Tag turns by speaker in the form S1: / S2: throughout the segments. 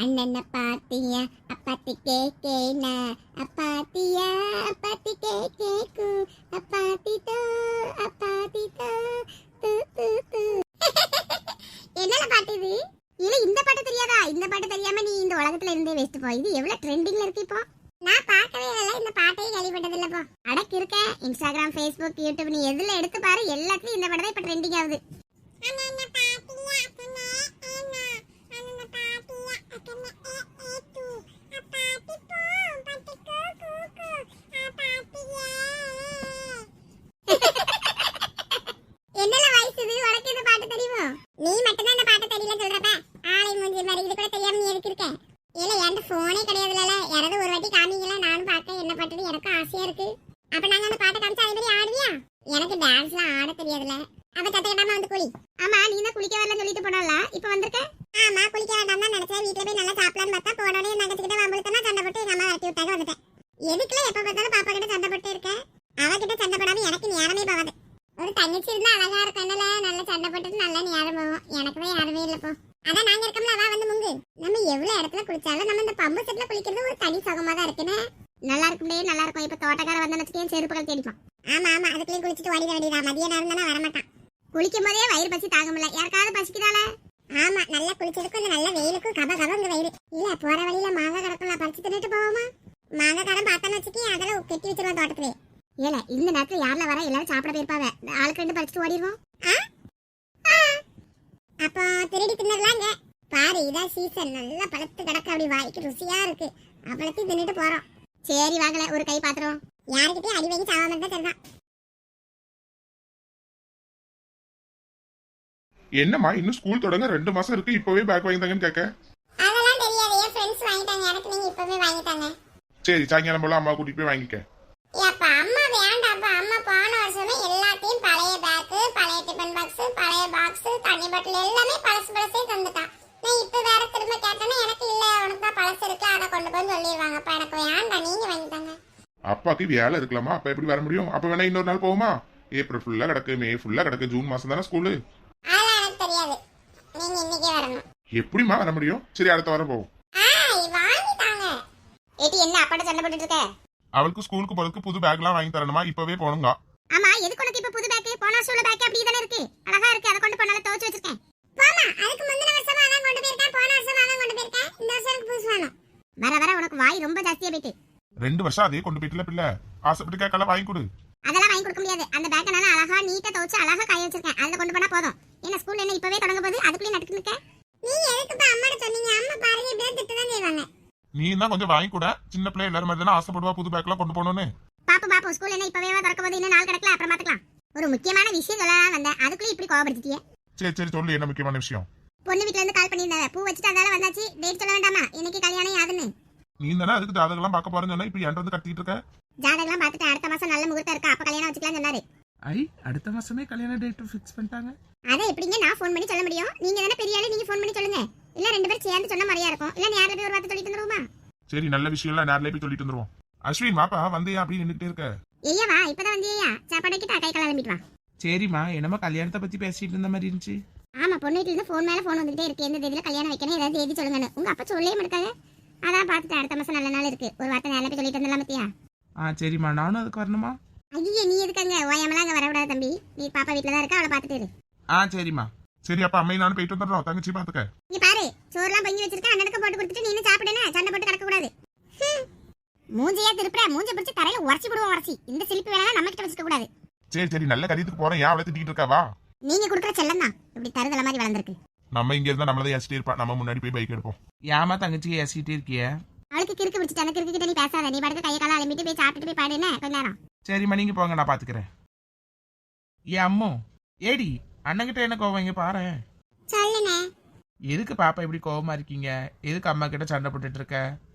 S1: அண்ணன பாத்தியா அப்பாத்தி கேக்கேனா அப்பாத்தியா அப்பாத்தி கேக்கேக்கு அப்பாத்தி தோ து து து. என்னல பாட்டு இது? இல்ல இந்த பாட்டு தெரியாதா? இந்த பாட்டு தெரியாம நீ இந்த உலகத்துல இருந்தே வேஸ்ட் போ. இது எவ்வளவு ட்ரெண்டிங்ல இருக்கு இப்போ. நான் பார்க்கவே இல்ல, இந்த பாட்டையே கேள்விப்பட்டது இல்ல போ. அடக்கு இருக்க இன்ஸ்டாகிராம், ஃபேஸ்புக், யூடியூப் நீ எதுல எடுத்து பாரு எல்லாத்துலயும் இந்த பாட்டு தான் இப்ப ட்ரெண்டிங் ஆகுது. என்னல வயசு இது? உனக்கு இந்த பாட்டு தெரியுமா? நீ மட்டும் தான் இந்த பாட்டு தெரியல சொல்றப்ப ஆளை மூஞ்சி மாதிரி இது கூட தெரியாம நீ எதுக்கு இருக்க? இல்ல என்கிட்ட போனே கிடையாதுல. யாராவது ஒரு வாட்டி காமிங்களா, நானும் பார்க்க என்ன பாட்டுன்னு எனக்கு ஆசையா இருக்கு. அப்ப நாங்க அந்த பாட்டை காமிச்சா அதே மாதிரி ஆடுவியா? எனக்கு டான்ஸ்லாம் ஆட தெரியாதுல. அப்ப சத்தக்கிட்டாம வந்து குளி. ஆமா நீ தான் குளிக்க வரலன்னு சொல்லிட்டு போனல, இப்ப வந்திருக்க? ஆமா குளிக்க வேண்டாம் தான் நினைச்சேன். வீட்டுல போய் நல்லா சாப்பிடலான்னு பார்த்தா போனோடனே நகைச்சுக்கிட்ட வம்பளுத்தனா சண்டை போட்டு எங்க அம்மா வரட்டி விட்டாங்க வந்துட்டேன். எதுக்குல எப்ப பார்த்தாலும் பாப்பா கிட்ட சண்டை போட்டு இருக்க? அவகிட்ட சண்டை போடாம எனக்கு நேரமே போகாது. ஒரு தங்கச்சி இருந்தா அழகா இருக்கனால நல்ல சண்டை போட்டுட்டு நல்ல நேரம் போவோம். எனக்கு தான் யாருமே இல்லப்போ. அதான் நாங்க இருக்கோம்ல, அவ வந்து முங்கு. நம்ம எவ்வளவு இடத்துல குளிச்சாலும் நம்ம இந்த பம்பு செட்ல குளிக்கிறது ஒரு தனி சுகமா தான் இருக்குன்னு. நல்லா இருக்கும்டே நல்லா இருக்கும். இப்ப தோட்டக்கார வந்தா வச்சுக்கேன் செருப்புகள் தேடிப்பான். ஆமா ஆமா அதுக்குள்ளே குளிச்சுட்டு ஓடிட வேண்டியதா. மதிய நேரம் தானே வரமாட்டான். குளிக்கும் போதே வயிறு பசி தாங்க முடியல. யாருக்காவது பசிக்குதால? ஆமா நல்லா குளிச்சதுக்கும் இந்த நல்ல வெயிலுக்கும் கப கபங்க வயிறு. இல்ல போற வழியில மாங்காய் கிடக்கும்ல, பறிச்சு தின்னுட்டு போவோமா? மாங்காய் காரம் பார்த்தான்னு வச்சுக்கேன் அதெல்லாம் கெட்டி வச்சிருவான் தோட்டத்திலே. ஏல இந்த நேரத்துல யாருல வர எல்லாரும் சாப்பிட போயிருப்பாங்க. ஆளுக்கு ரெண்டு பறிச்சுட்டு ஓடிடுவோம். அப்போ திருடி தின்னலாங்க. பாரு இதான் சீசன். நல்லா பழத்து கிடக்க அப்படி வாய்க்கு ருசியா இருக்கு. அப்பளத்தையும் தின்னுட்டு போறோம். சரி வாங்கல ஒரு கை பாத்துறோம். யாருக்கிட்டே அடி வாங்கி சாவாம இருந்தா சரிதான்.
S2: என்னம்மா இன்னும் ஸ்கூல் தொடங்க 2 மாசம் இருக்கு, இப்பவே பேக் வாங்கிட்டாங்கன்னு கேட்க?
S1: அதெல்லாம் தெரியாது, என் ஃப்ரெண்ட்ஸ் வாங்கிட்டாங்க. எனக்கு நீங்க இப்பவே வாங்கிட்டாங்க.
S2: சரி சாயங்காலம் போல அம்மா கூட்டிட்டு போய் வாங்கிக்க.
S1: அப்பா அம்மா வேண்டாம்ப்பா. அம்மா போன வருஷமே எல்லாத்தையும் பழைய பேக், பழைய டிபன் பாக்ஸ், பழைய பாக்ஸ், தண்ணி பாட்டில் எல்லாமே பழசு பழசே தந்துட்டான். நான் இப்ப வேற திரும்ப கேட்டேன்னா எனக்கு இல்ல உனக்கு தான் பழசு இருக்கு அதை கொண்டு போய் சொல்லிடுவாங்க. அப்ப எனக்கு வேண்டாம், நீங்க வாங்கிட்டாங்க.
S2: அப்பாக்கு வேலை இருக்கலாமா, அப்ப எப்படி வர முடியும்? அப்ப வேணா இன்னொரு நாள் போகுமா? ஏப்ரல் ஃபுல்லா கிடக்கு, மே ஃபுல்லா கிடக்கு, ஜூன் மாசம் தானே ஸ்கூலு.
S1: அதெல்லாம் எனக்கு தெரியாது, நீங்க இன்னைக்கே வரணும்.
S2: எப்படிமா வர முடியும்? சரி அடுத்த வாரம் போவோம்.
S1: வாங்கிட்டாங்க. ஏடி என்ன அப்பாட்ட சண்டை போட்டுட்டு இருக்க?
S2: அவளுக்கு ஸ்கூலுக்கு போறதுக்கு புது பேக்லாம் வாங்கி தரணுமா, இப்பவே போணுங்க.
S1: ஆமா எதுக்கு உனக்கு இப்ப புது பேக்? போன வருஷம் பேக் அப்படியே தானே இருக்கு, அழகா இருக்கு. அதை கொண்டு போனால துவச்சு வச்சிருக்கேன். போமா அதுக்கு முந்தின வருஷமா அதான் கொண்டு போயிருக்கேன், போன வருஷமா அதான் கொண்டு போயிருக்கேன். இந்த வருஷம் எனக்கு புதுசு வேணும். வர வர உனக்கு வாய் ரொம்ப ஜாஸ்தியா போயிட்டு.
S2: 2 வருஷம் அதே கொண்டு போயிட்டுல பிள்ளை, ஆசைப்பட்டு கேட்கல வாங்கி கொடு.
S1: அதெல்லாம் வாங்கி கொடுக்க முடியாது. அந்த பேக் நல்லா அழகா நீட்டா துவச்சு அழகா காய வச்சிருக்கேன். அதுல கொண்டு போனா போதும். என்ன ஸ்கூல்ல என்ன இப்பவே தொடங்க போகுது, அதுக்குள்ளே நட்டுக்கு நிக்க? நீங்க எதுக்கு அம்மாட்ட சொன்னீங்க? அம்மா பாருங்க இப்படியே திட்டு தான் செய்வாங்க.
S2: நீ தான் கொஞ்சம் வாங்கி கூட, சின்ன பிள்ளை எல்லாரும் மாதிரி தானே ஆசைப்படுவா புது பேக்லாம் கொண்டு போகணும்னு.
S1: பாப்போம் ஸ்கூல் என்ன இப்பவே திறக்க போது, இன்னும் நாள் கிடக்கல, அப்புறம் பாத்துக்கலாம். ஒரு முக்கியமான விஷயம் சொல்லலாம் வந்தேன், அதுக்குள்ளே இப்படி கோவப்படுத்திட்டியே.
S2: சரி சொல்லு, என்ன முக்கியமான விஷயம்?
S1: பொண்ணு வீட்ல இருந்து கால் பண்ணியிருந்தாங்க, பூ வச்சுட்டு அதால வந்தாச்சு. டேட் சொல்ல வேண்டாமா? இன்னைக்கு கல்யாணம் யாருன்னு?
S2: நீ தானே அதுக்கு ஜாதகம்லாம் பார்க்க போறேன்னு சொன்னா, இப்ப என்கிட்ட வந்து கத்திட்டு இருக்க.
S1: ஜாதகம்லாம் பார்த்துட்டு அடுத்த மாசம் நல்ல முகூர்த்தம் இருக்கா, அப்ப கல்யாணம் வச்சுக்கலாம் சொன்னாரு.
S3: அடுத்த மாசமே கல்யாண டேட் ஃபிக்ஸ் பண்ணிட்டாங்க.
S1: அதை எப்படிங்க நான் ஃபோன் பண்ணி சொல்ல முடியும்? நீங்க தானே பெரிய ஆளு, நீங்க ஃபோன் பண்ணி சொல்லுங்க. இல்ல 2 பேரும் சேர்ந்து சொன்ன மாதிரியா இருக்கும். இல்ல நேர்ல போய் ஒரு வார்த்தை சொல்லிட்டு வந்துருவோமா?
S2: சரி நல்ல விஷயம் எல்லாம் நேர்ல போய் சொல்லிட்டு வந்துருவோம். அஸ்வின் வாப்பா, வந்தியா அப்படி நின்னுட்டே இருக்க?
S1: ஐயா வா, இப்பதான் வந்தியா? சாப்பாடு கிட்ட கை கிளம்பிட்டு வா.
S3: சரிம்மா, என்னமா கல்யாணத்தை பத்தி பேசிட்டு இருந்த மாதிரி இருந்துச்சு.
S1: ஆமா பொண்ணு வீட்டுல இருந்து ஃபோன் மேல ஃபோன் வந்துட்டே இருக்கு. எந்த தேதியில கல்யாணம் வைக்கணும், ஏதாவது தேதி சொல்லுங்கன்னு. உங்க அப்பா சொல்லவே மாட்டாங்க. அதான் பார்த்துட்டு அடுத்த மாசம் நல்ல நாள் இருக்கு, ஒரு வார்த்தை நேர்ல போய் சொல்லிட்டு வந்துடலாம் பத்தியா?
S3: சரிம்மா, நானும் அதுக்கு வரணுமா?
S1: ஐயே நீ எதுக்காங்க ஓயாமலாம் அங்க வரக்கூடாது தம்பி. நீ பாப்பா வீட்டுல தான் இருக்கா, அவளை பார்த்துட்டு இரு.
S3: சரிம்மா.
S2: சரி அப்ப அம்மையை நானும் போயிட்டு வந்துடுறோம், தங்கச்சி பாத்துக்க.
S1: இங்க பாரு சோறுலாம் பொங்கி வச்சிருக்க, அண்ணனுக்கு போட்டு கொடுத்துட்டு நீனும் சாப்பிடுன. சண்டை போட்டு கிடக்க கூடாது. மூஞ்சியா திருப்புற, மூஞ்சி பிடிச்சி தரையில உரசி விடுவோம். உரசி இந்த சிலிப்பு வேலை நம்ம கிட்ட வச்சுக்க கூடாது.
S2: சரி நல்ல கரியத்துக்கு போறேன், ஏன் அவளை திட்டிட்டு இருக்கா?
S1: நீங்க குடுக்குற செல்லம் தான் இப்படி தருதல மாதிரி வளர்ந்துருக்கு.
S2: நம்ம இங்க இருந்தா நம்மளதான் ஏசிட்டே இருப்பா, நம்ம முன்னாடி போய் பைக் எடுப்போம்.
S3: ஏமா தங்கச்சி ஏசிட்டே இருக்கிய?
S1: அவளுக்கு கிறுக்கு பிடிச்சிட்டு அந்த கிறுக்கு கிட்ட நீ பேசாத. நீ பாட்டுக்கு கையை கால அலம்பிட்டு போய் சாப்பிட்டுட்டு போய் பாடு என்ன கொஞ்ச நேரம்.
S3: சரிம்மா நீங்க போங்க, நான் பாத்துக்கிறேன். அம்மோ ஏடி அண்ணங்கிட்ட என்ன கோவம் இங்க பாரு.
S1: சொல்லுனே.
S3: எதுக்கு பாப்பா இப்படி கோவமா இருக்கீங்க? எதுக்கு அம்மா கிட்ட சண்டை போட்டுட்டு இருக்க?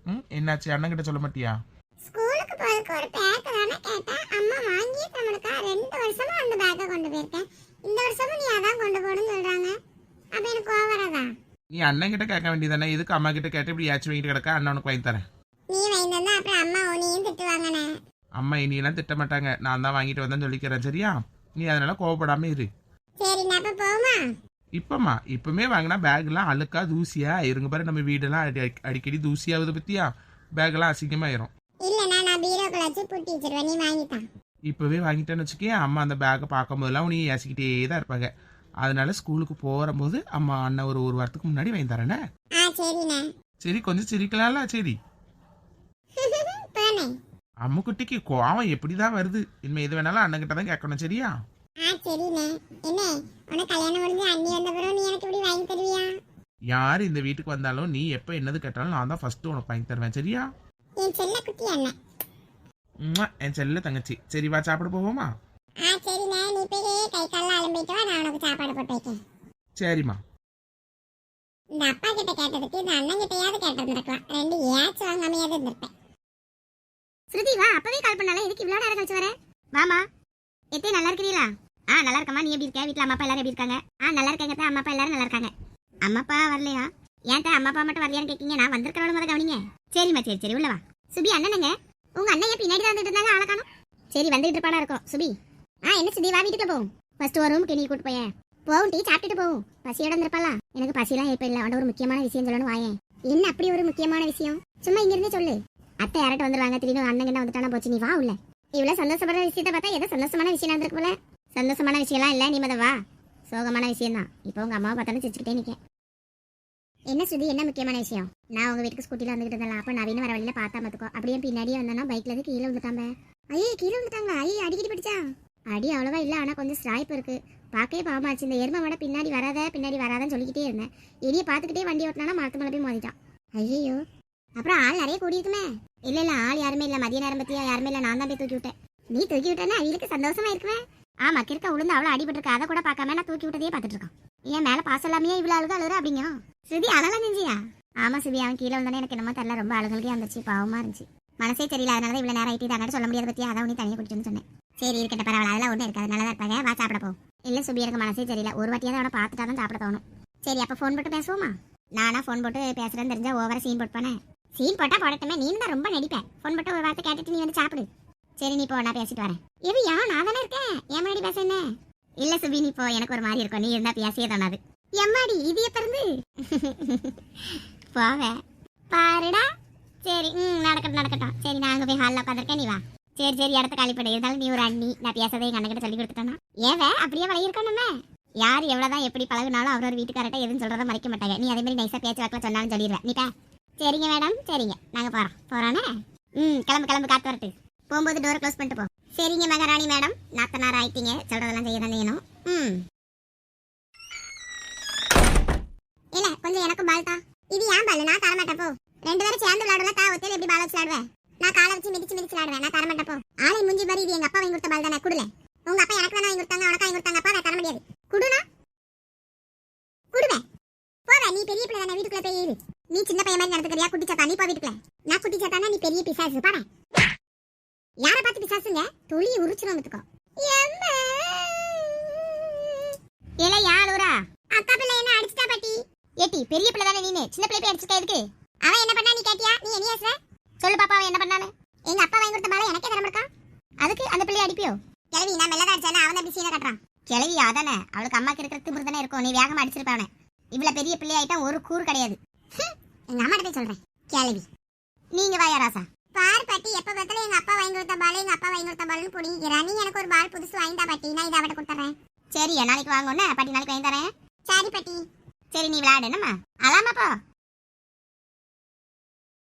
S3: என்னாச்சு? அண்ணன் கிட்ட சொல்ல மாட்டியா?
S1: ஸ்கூலுக்கு போறதுக்கு ஒரு பேக் தானே கேட்டேன். அம்மா வாங்கி நம்மளுக்கு 2 வருஷமா அந்த பேக்கை கொண்டு போயிருக்கேன். இந்த வருஷமும் நீ அதான் கொண்டு போகணும்னு சொல்றாங்க. அப்ப எனக்கு கோவம் வராதா?
S3: நீ அண்ணன் கிட்ட கேட்க வேண்டியதானே, எதுக்கு அம்மா கிட்ட கேட்டு இப்படி ஏச்சு வாங்கிட்டு கிடக்க? அண்ணன் உனக்கு வாங்கி தரேன்.
S1: நீ வாங்கி தந்தா அப்புறம் அம்மா உன்னையும் திட்டுவாங்கண்ணே.
S3: அம்மா இனியெல்லாம் திட்ட மாட்டாங்க, நான் தான் வாங்கிட்டு வந்தேன்னு சொல்லிக்கிறேன். சரியா? நீ அதனால கோவப்படாம இரு.
S1: சரி அப்ப போமா.
S3: இப்பமே வாங்கினா பேக்லாம் அழுக்கா தூசியா இருங்க பாரு. நம்ம வீடெல்லாம் அடிக்கடி தூசியாவது பத்தியா பேக்கெல்லாம் அசிங்கமாயிரும்.
S1: இல்லண்ணா நான் பீரோக்குள்ள வச்சு பூட்டி வச்சிருவேன், நீ வாங்கிட்டான்.
S3: இப்பவே வாங்கிட்டேன்னு வச்சுக்கேன், அம்மா அந்த பேக்கை பார்க்கும் போதெல்லாம் உனி ஏசிக்கிட்டே தான் இருப்பாங்க. அதனால ஸ்கூலுக்கு போகும்போது அம்மா அண்ணன் ஒரு வாரத்துக்கு முன்னாடி வாங்கி தரேனே.
S1: சரிண்ணே.
S3: சரி கொஞ்சம் சிரிக்கலாம்ல. சரி
S1: போனே.
S3: அம்முக்குட்டிக்கு கோவம் எப்படிதான் வருது. இனிமே எது வேணாலும் அண்ணன் கிட்ட தான் கேட்கணும். சரியா?
S1: சரிண்ணே. என்ன உனக்கு கல்யாணம் முடிஞ்சு அண்ணி வந்த பிறகு நீ எனக்கு இப்படி வாங்கி தருவியா?
S3: யார் இந்த வீட்டுக்கு வந்தாலும் நீ எப்ப என்னது கேட்டாலும் நான் தான் ஃபர்ஸ்ட் உனக்கு வாங்கி தருவேன். சரியா?
S1: என் செல்ல குட்டி அண்ணன்.
S3: என் செல்ல தங்கச்சி. சரி வா சாப்பிட போவோமா?
S1: சரிண்ணே. நீ போய் கை காலில் அலம்பிட்டு வா, நான் உனக்கு சாப்பாடு போட்டு வைக்கேன்.
S3: சரிம்மா.
S1: இந்த அப்பா கிட்ட கேட்டதுக்கு இந்த அண்ணன் கிட்டயாவது கேட்டிருந்திருக்கலாம். ரெண்டு ஏச்சு வாங்காமையாவது இருந்திருப்பேன். ஸ்ருதி வா, அப்பவே கால் பண்ணால எதுக்கு இவ்வளோ நேரம் கழிச்சு வர? வாமா. எத்தே நல்லா இருக்கிறீங்களா? நல்லா இருக்கம்மா. நீ எப்படி இருக்க? வீட்டில் அம்மா அப்பா எல்லாரும் எப்படி இருக்காங்க? நல்லா இருக்காங்க. அம்மா அப்பா எல்லாரும் நல்லா இருக்காங்க. அம்மா அப்பா வரலையா? ஏன் அம்மா அப்பா மட்டும் வரலையான்னு கேட்கீங்க? நான் வந்திருக்கிறவங்க முதல்ல கவனிங்க. சரிம்மா. சரி உள்ளவா. சுபி அண்ணனுங்க உங்க அண்ணன் பின்னாடி தான் வந்துட்டு இருந்தாங்க, ஆளை காணோம். சரி வந்துட்டு இருப்பாடா இருக்கும். சுபி என்ன சுபி வா, வீட்டுக்கு போவோம். ஃபர்ஸ்ட் ஒரு ரூமுக்கு நீ கூட்டு போயேன். போவும் டீ சாப்பிட்டுட்டு போவோம். பசியோட இருந்திருப்பாளா? எனக்கு பசிலாம் இப்ப இல்ல. அவன் ஒரு முக்கியமான விஷயம் சொல்லணும் வாயேன். என்ன அப்படி ஒரு முக்கியமான விஷயம்? சும்மா இங்க இருந்து சொல்லு. அத்தை யார்ட்ட வந்துருவாங்க, திடீர்னு அண்ணன் கிட்ட வந்துட்டானா போச்சு. நீ வா உள்ள. இவ்வளவு சந்தோஷப்படுற விஷயத்த பார்த்தா ஏதோ சந்தோஷமான விஷயம் நடந்திருக்கு போல. சந்தோஷமான விஷயம்லாம் இல்ல, நீ மத வா. சோகமான விஷயம் தான். இப்போ உங்க அம்மாவை பார்த்தாலும் சிரிச்சுக்கிட்டே நிக்க. என்ன சுதி, என்ன முக்கியமான விஷயம்? நான் உங்க வீட்டுக்கு ஸ்கூட்டில வந்துகிட்டு இருந்தேன். அப்ப நவீன வர வழியில பார்த்தா மத்துக்கோ. அப்படியே பின்னாடியே வந்தானா பைக்ல இருந்து கீழே விழுந்துட்டாங்க. ஐயே கீழே விழுந்துட்டாங்க. ஐயே அடிக்கடி பிடிச்சா? அடி அவ்வளவா இல்ல, ஆனா கொஞ்சம் ஸ்ட்ராய்ப் இருக்கு. பார்க்கவே பாவமாச்சு. இந்த எருமை விட பின்னாடி வராதான்னு சொல்லிக்கிட்டே இருந்தேன். எரிய பார்த்துக்கிட்டே வண்டி ஓட்டினா மரத்து மேல போய் மோதிட்டான். ஐயோ. அப்புறம் ஆள் நிறைய கூடி இருக்குமே. இல்ல ஆள் யாருமே இல்ல. மதிய நேரம் பத்தியா யாருமே இல்ல. நான் தான் போய் தூக்கி விட்டேன். நீ தூக்கி விட்டேன்னா அவளுக்கு சந்தோஷமா இருக்குமே. ஆமா கிறுக்க விழுந்து அவ்வளவு அடிபட்டு இருக்கு. அதை கூட பார்க்காம நான் தூக்கி விட்டதையே பார்த்துட்டு இருக்கான். ஏன் மேல பாசம் இல்லாமையே இவ்வளவு அழுக அப்படிங்க ஸ்ருதி அழகா செஞ்சியா? ஆமா சுபி, அவன் கீழே வந்தானே எனக்கு என்னமோ தெரியல, ரொம்ப அழுகலுக்கே இருந்துச்சு, பாவமா இருந்துச்சு. மனசே தெரியல, அதனால இவ்வளவு நேரம் ஆயிட்டு அதனால சொல்ல முடியாத பத்தியா அதான் உனி தனியாக குடிச்சுன்னு சொன்னேன். சரி இருக்கட்ட பரவாயில்ல, அதெல்லாம் ஒன்றும் இருக்காது, நல்லா தான் இருப்பாங்க. வா சாப்பிட போ. இல்ல சுபி எனக்கு மனசே தெரியல, ஒரு வாட்டியாவது அவனை பார்த்துட்டா தான் சாப்பிட தோணும். சரி அப்ப ஃபோன் போட்டு பேசுவோமா? நானா ஃபோன் போட்டு பேசுறேன்னு தெரிஞ்சா ஓவரா சீன் போட்டுப்பானே. சீன் போட்டா போடட்டுமே, நீ தான் ரொம்ப நடிப்பேன். ஃபோன் போட்டு ஒரு வார்த்தை கேட்டுட்டு நீ வந்து சாப்பிடு. சரி நீ போ, நான் பேசிட்டு வரேன். எவியா நான் தானே இருக்கேன், ஏன் முன்னாடி பேச என்ன? இல்ல சுபி நீ போ, எனக்கு ஒரு மாதிரி இருக்கும், நீ இருந்தா பேசியே தோணாது. எம்மாடி இது எப்ப இருந்து போவேன் பாருடா. சரி நடக்கட்டும். சரி நான் அங்க போய் ஹாலில் உட்காந்துருக்கேன், நீ வா. சரி இடத்த காலிப்பட இருந்தாலும் நீ ஒரு அண்ணி, நான் பேசதே எங்க அண்ணன் சொல்லி கொடுத்துட்டேன்னா ஏவே அப்படியே பழகிருக்கணுமே. யார் எவ்வளவுதான் எப்படி பழகுனாலும் அவரோட வீட்டுக்காரட்ட எதுவும் சொல்றதை மறைக்க மாட்டாங்க. நீ அதே மாதிரி நைஸா பேச்சு வாக்கில் சொன்னாலும் சொல்லிடுவேன். நீ பே. சரிங்க மேடம், சரிங்க நாங்க போறோனே. கிளம்பு காத்து வரட்டு. போகும்போது டோரை க்ளோஸ் பண்ணிட்டு போ. சரிங்க மகாராணி மேடம், நாத்தனார் ஆயிட்டீங்க, சொல்றதெல்லாம் செய்ய தான் செய்யணும். இல்ல கொஞ்சம் எனக்கும் பால் தான். இது ஏன் பால்? நான் தரமாட்டேன் போ. ரெண்டு பேரும் சேர்ந்து விளையாடுவா. ஒத்தையில எப்படி பால் வச்சு விளையாடுவேன்? நான் காலை வச்சு மிதிச்சு விளையாடுவேன். நான் தரமாட்டேன் போ. ஆளை முஞ்சி பாரு, இது எங்க அப்பா வாங்கி கொடுத்த பால் தானே, குடுல. உங்க அப்பா எனக்கு வேணா வாங்கி கொடுத்தாங்க, உனக்கு வாங்கி கொடுத்தாங்க, அப்பா நான் தர முடியாது. குடுனா குடுவேன். போவே, நீ பெரிய பிள்ளை தானே, வீட்டுக்குள்ள போய் இரு. நீ சின்ன பையன் மாதிரி நடந்துக்கிறியா? குட்டி சாத்தா நீ போ வீட்டுக்குள்ள. நான் குட்டி சாத்தானா, நீ பெரிய பிசாசு பாரு. யாரை பார்த்து பிசாசுங்க? துளி உரிச்சிரும் வந்துக்கோ. ஏல யாரூரா? அக்கா பிள்ளை என்ன அடிச்சிட்டா பாட்டி? ஏட்டி பெரிய பிள்ளை தானே நீனு, சின்ன பிள்ளை போய் அடிச்சிட்டா எதுக்கு? அவன் என்ன பண்ணா நீ கேட்டியா? நீ என்ன ஏசுற? சொல்லு பாப்பா, அவன் என்ன பண்ணானு? எங்க அப்பா வாங்கி கொடுத்த பாலை எனக்கே தர மாட்டா. அதுக்கு அந்த பிள்ளைய அடிப்பியோ? கிழவி நான் மெல்லதா அடிச்சானே, அவன் தான் பிசினா கட்டறான். கிழவி அதானே, அவளுக்கு அம்மாக்கு இருக்கிற திமிரு தானே இருக்கும். நீ வேகமா அடிச்சிருப்ப அவனை. இவ்வளவு பெரிய பிள்ளை ஆயிட்டா ஒரு கூறு கிடையாது. எங்க அம்மா கிட்ட சொல்றேன் கிழவி. நீங்க வாயா ராசா. பார் பாட்டி, எப்ப பார்த்தாலும் எங்க அப்பா வாங்கி கொடுத்த பால்னு புடிங்கிறா. நீ எனக்கு ஒரு பால் புதுசு வாங்கிட்டா பாட்டி, நான் இதை அவட்ட கொடுத்துறேன். சரி நாளைக்கு வாங்கன்னு பாட்டி, நாளைக்கு வாங்கி தரேன். சரி பாட்டி. சரி நீ விளையாடு, என்னம்மா அலாமா போ.